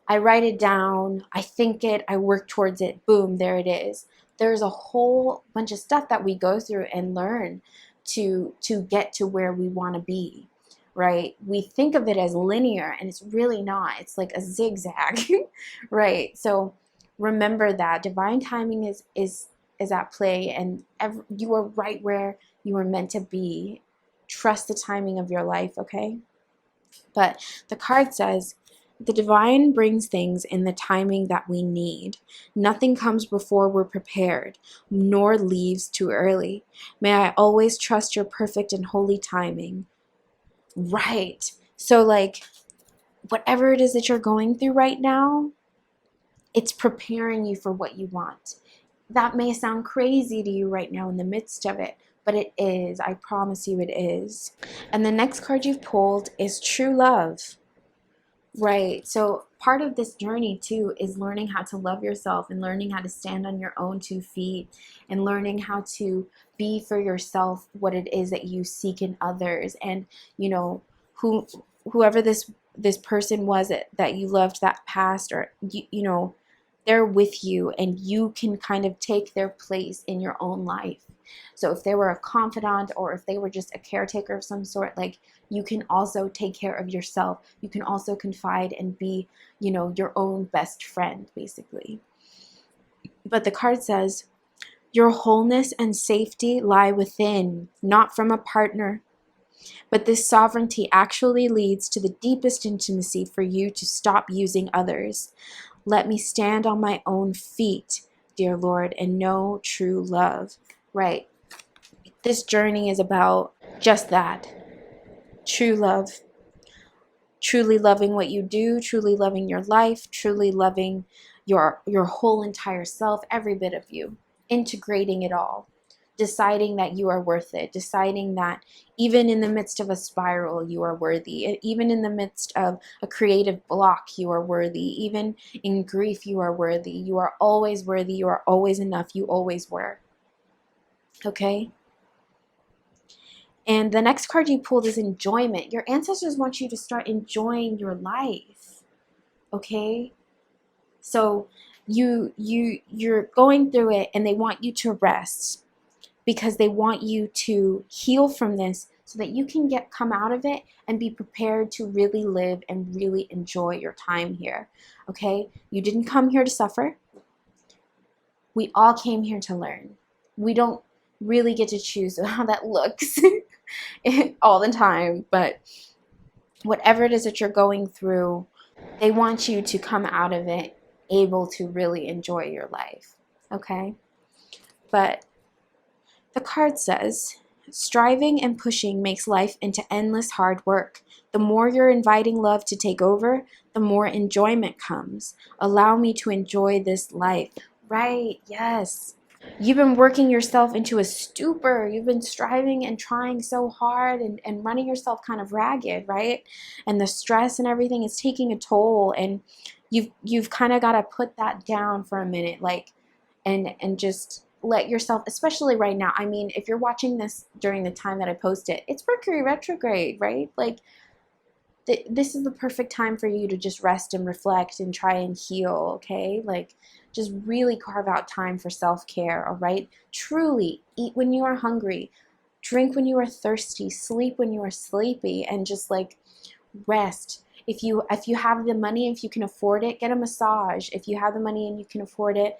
I write it down, I think it, I work towards it, boom, there it is. There's a whole bunch of stuff that we go through and learn to get to where we want to be, right? We think of it as linear, and it's really not. It's like a zigzag, right? So remember that divine timing is at play, and you are right where you are meant to be. Trust the timing of your life, okay? But the card says, the divine brings things in the timing that we need. Nothing comes before we're prepared, nor leaves too early. May I always trust your perfect and holy timing. Right. So, like, whatever it is that you're going through right now, it's preparing you for what you want. That may sound crazy to you right now in the midst of it, but it is. I promise you it is. And the next card you've pulled is true love. Right. So part of this journey too is learning how to love yourself and learning how to stand on your own 2 feet and learning how to be for yourself what it is that you seek in others. And whoever this person was that you loved that passed, or they're with you, and you can kind of take their place in your own life. So if they were a confidant, or if they were just a caretaker of some sort, like, you can also take care of yourself. You can also confide and be, your own best friend, basically. But the card says, your wholeness and safety lie within, not from a partner. But this sovereignty actually leads to the deepest intimacy for you to stop using others. Let me stand on my own feet, dear Lord, and know true love. Right. This journey is about just that. True love. Truly loving what you do, truly loving your life, truly loving your whole entire self, every bit of you. Integrating it all. Deciding that you are worth it. Deciding that even in the midst of a spiral, you are worthy. Even in the midst of a creative block, you are worthy. Even in grief, you are worthy. You are always worthy. You are always enough. You always were. Okay? And the next card you pulled is enjoyment. Your ancestors want you to start enjoying your life. Okay? So you're going through it, and they want you to rest because they want you to heal from this so that you can come out of it and be prepared to really live and really enjoy your time here. Okay? You didn't come here to suffer. We all came here to learn. We don't really get to choose how that looks all the time, but whatever it is that you're going through, they want you to come out of it able to really enjoy your life. Okay? But the card says, striving and pushing makes life into endless hard work. The more you're inviting love to take over, the more enjoyment comes. Allow me to enjoy this life. Right, yes. You've been working yourself into a stupor. You've been striving and trying so hard and running yourself kind of ragged, right? And the stress and everything is taking a toll, and you've kind of got to put that down for a minute, like, and just let yourself, especially right now. I mean, if you're watching this during the time that I post it, it's Mercury retrograde, right? Like, this is the perfect time for you to just rest and reflect and try and heal, okay? Like, Just really carve out time for self-care, all right? Truly eat when you are hungry, drink when you are thirsty, sleep when you are sleepy, and just like rest. If you have the money, if you can afford it, get a massage. If you have the money and you can afford it,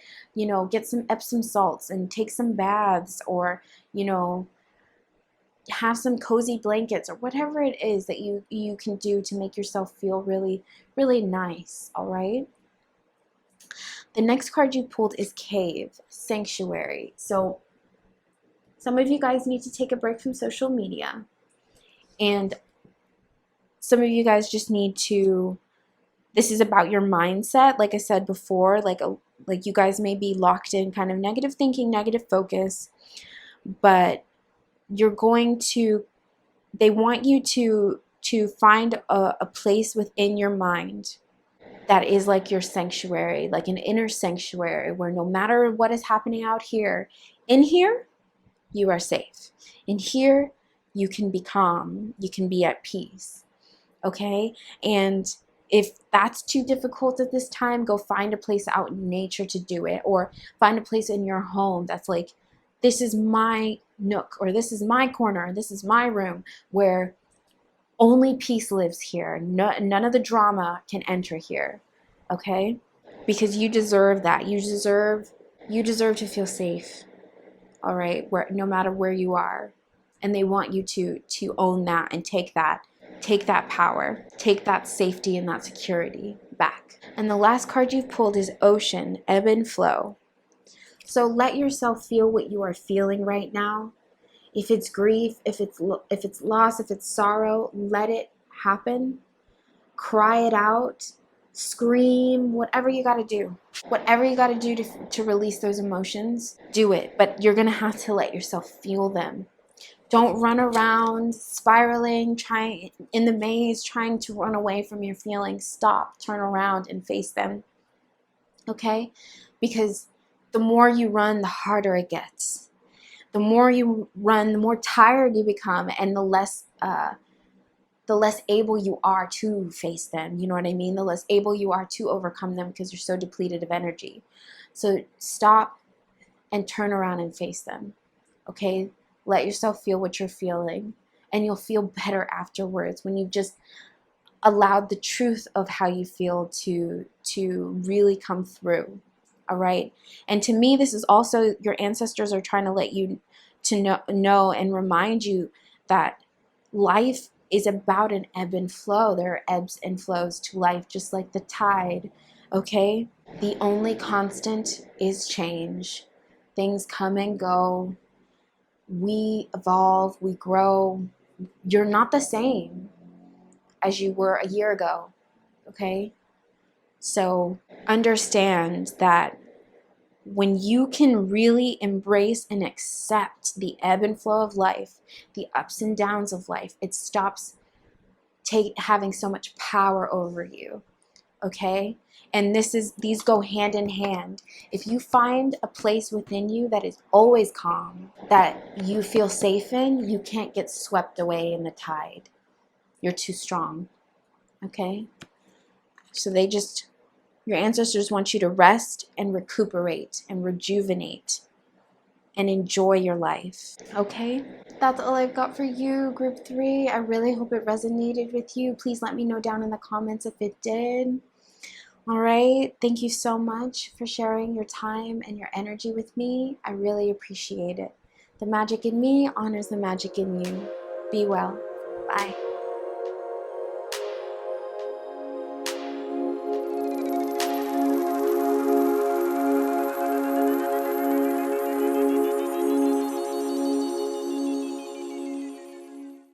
get some Epsom salts and take some baths, or have some cozy blankets, or whatever it is that you can do to make yourself feel really, really nice, all right? The next card you pulled is Cave, Sanctuary. So some of you guys need to take a break from social media, and some of you guys just need to, this is about your mindset. Like I said before, like you guys may be locked in kind of negative thinking, negative focus, but you're going to, they want you to find a place within your mind that is like your sanctuary, like an inner sanctuary, where no matter what is happening out here, in here you are safe. In here you can be calm, you can be at peace. Okay? And if that's too difficult at this time, go find a place out in nature to do it, or find a place in your home that's like, this is my nook, or this is my corner, this is my room, where only peace lives here. None of the drama can enter here. Okay? Because you deserve that. You deserve to feel safe. All right? Where no matter where you are. And they want you to own that and take that power, take that safety and that security back. And the last card you've pulled is Ocean, Ebb and Flow. So let yourself feel what you are feeling right now. If it's grief, if it's loss, if it's sorrow, let it happen. Cry it out, scream, whatever you got to do. Whatever you got to do to release those emotions, do it. But you're going to have to let yourself feel them. Don't run around spiraling, trying in the maze, trying to run away from your feelings. Stop, turn around and face them. Okay? Because the more you run, the harder it gets. The more you run, the more tired you become, and the less able you are to face them. You know what I mean? The less able you are to overcome them, because you're so depleted of energy. So stop and turn around and face them. Okay? Let yourself feel what you're feeling, and you'll feel better afterwards when you've just allowed the truth of how you feel to really come through. All right? And to me, this is also, your ancestors are trying to let you to know and remind you that life is about an ebb and flow. There are ebbs and flows to life, just like the tide. Okay? The only constant is change. Things come and go. We evolve, we grow. You're not the same as you were a year ago, okay? So understand that when you can really embrace and accept the ebb and flow of life, the ups and downs of life, it stops having so much power over you, okay? And these go hand in hand. If you find a place within you that is always calm, that you feel safe in, you can't get swept away in the tide. You're too strong, okay? So your ancestors want you to rest and recuperate and rejuvenate and enjoy your life, okay? That's all I've got for you, Group 3. I really hope it resonated with you. Please let me know down in the comments if it did. All right. Thank you so much for sharing your time and your energy with me. I really appreciate it. The magic in me honors the magic in you. Be well. Bye.